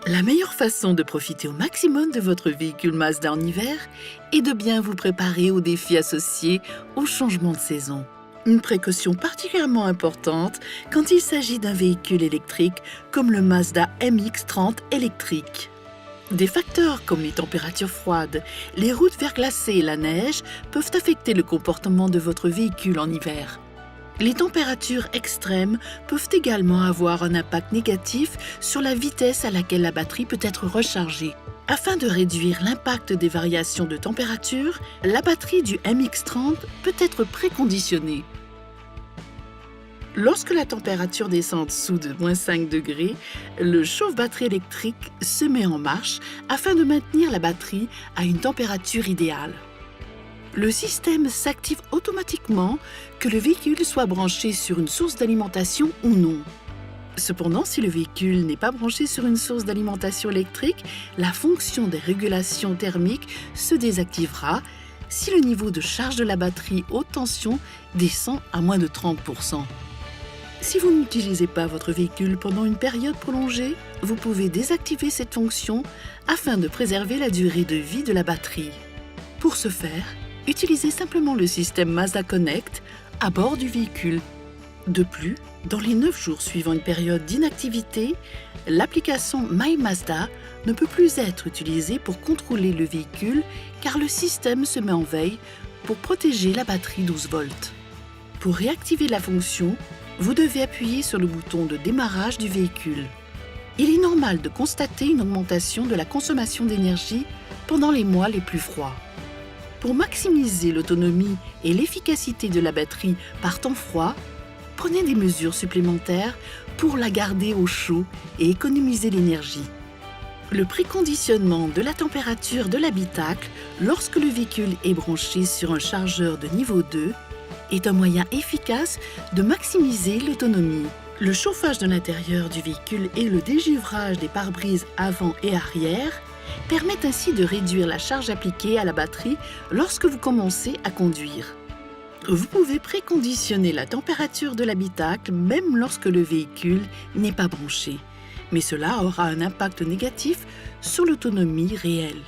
La meilleure façon de profiter au maximum de votre véhicule Mazda en hiver est de bien vous préparer aux défis associés au changement de saison. Une précaution particulièrement importante quand il s'agit d'un véhicule électrique comme le Mazda MX-30 électrique. Des facteurs comme les températures froides, les routes verglacées et la neige peuvent affecter le comportement de votre véhicule en hiver. Les températures extrêmes peuvent également avoir un impact négatif sur la vitesse à laquelle la batterie peut être rechargée. Afin de réduire l'impact des variations de température, la batterie du MX-30 peut être préconditionnée. Lorsque la température descend en dessous de -5 degrés, le chauffe-batterie électrique se met en marche afin de maintenir la batterie à une température idéale. Le système s'active automatiquement que le véhicule soit branché sur une source d'alimentation ou non. Cependant, si le véhicule n'est pas branché sur une source d'alimentation électrique, la fonction des régulations thermiques se désactivera si le niveau de charge de la batterie haute tension descend à moins de 30%. Si vous n'utilisez pas votre véhicule pendant une période prolongée, vous pouvez désactiver cette fonction afin de préserver la durée de vie de la batterie. Pour ce faire, utilisez simplement le système Mazda Connect à bord du véhicule. De plus, dans les 9 jours suivant une période d'inactivité, l'application My Mazda ne peut plus être utilisée pour contrôler le véhicule car le système se met en veille pour protéger la batterie 12 volts. Pour réactiver la fonction, vous devez appuyer sur le bouton de démarrage du véhicule. Il est normal de constater une augmentation de la consommation d'énergie pendant les mois les plus froids. Pour maximiser l'autonomie et l'efficacité de la batterie par temps froid, prenez des mesures supplémentaires pour la garder au chaud et économiser l'énergie. Le préconditionnement de la température de l'habitacle lorsque le véhicule est branché sur un chargeur de niveau 2 est un moyen efficace de maximiser l'autonomie. Le chauffage de l'intérieur du véhicule et le dégivrage des pare-brises avant et arrière permettent ainsi de réduire la charge appliquée à la batterie lorsque vous commencez à conduire. Vous pouvez préconditionner la température de l'habitacle même lorsque le véhicule n'est pas branché, mais cela aura un impact négatif sur l'autonomie réelle.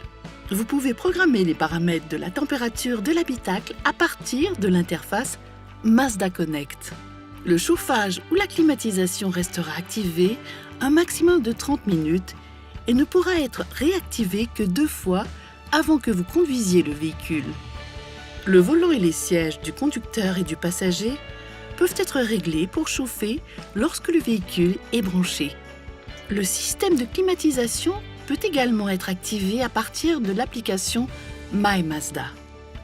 Vous pouvez programmer les paramètres de la température de l'habitacle à partir de l'interface Mazda Connect. Le chauffage ou la climatisation restera activé un maximum de 30 minutes et ne pourra être réactivé que 2 fois avant que vous conduisiez le véhicule. Le volant et les sièges du conducteur et du passager peuvent être réglés pour chauffer lorsque le véhicule est branché. Le système de climatisation peut également être activé à partir de l'application My Mazda.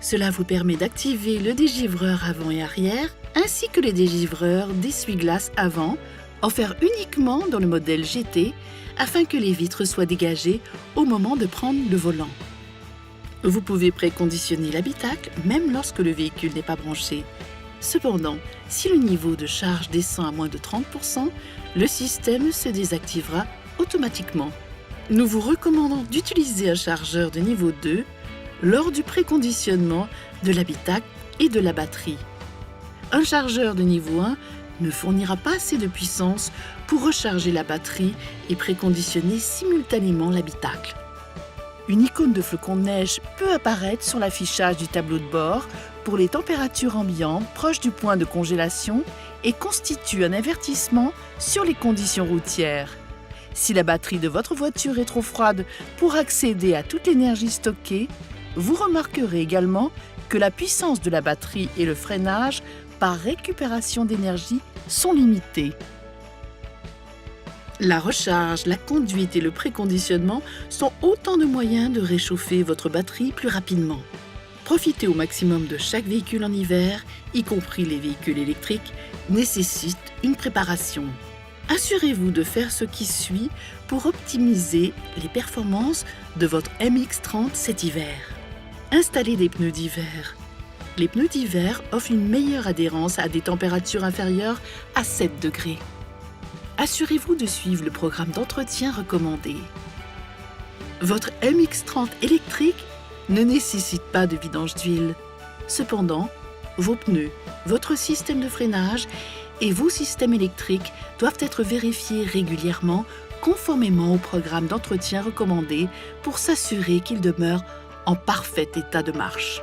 Cela vous permet d'activer le dégivreur avant et arrière ainsi que les dégivreurs d'essuie-glace avant, offerts uniquement dans le modèle GT afin que les vitres soient dégagées au moment de prendre le volant. Vous pouvez préconditionner l'habitacle même lorsque le véhicule n'est pas branché. Cependant, si le niveau de charge descend à moins de 30%, le système se désactivera automatiquement. Nous vous recommandons d'utiliser un chargeur de niveau 2 lors du préconditionnement de l'habitacle et de la batterie. Un chargeur de niveau 1 ne fournira pas assez de puissance pour recharger la batterie et préconditionner simultanément l'habitacle. Une icône de flocon de neige peut apparaître sur l'affichage du tableau de bord pour les températures ambiantes proches du point de congélation et constitue un avertissement sur les conditions routières. Si la batterie de votre voiture est trop froide pour accéder à toute l'énergie stockée, vous remarquerez également que la puissance de la batterie et le freinage par récupération d'énergie sont limités. La recharge, la conduite et le préconditionnement sont autant de moyens de réchauffer votre batterie plus rapidement. Profiter au maximum de chaque véhicule en hiver, y compris les véhicules électriques, nécessite une préparation. Assurez-vous de faire ce qui suit pour optimiser les performances de votre MX-30 cet hiver. Installez des pneus d'hiver. Les pneus d'hiver offrent une meilleure adhérence à des températures inférieures à 7 degrés. Assurez-vous de suivre le programme d'entretien recommandé. Votre MX-30 électrique ne nécessite pas de vidange d'huile. Cependant, vos pneus, votre système de freinage et vos systèmes électriques doivent être vérifiés régulièrement conformément au programme d'entretien recommandé pour s'assurer qu'ils demeurent en parfait état de marche.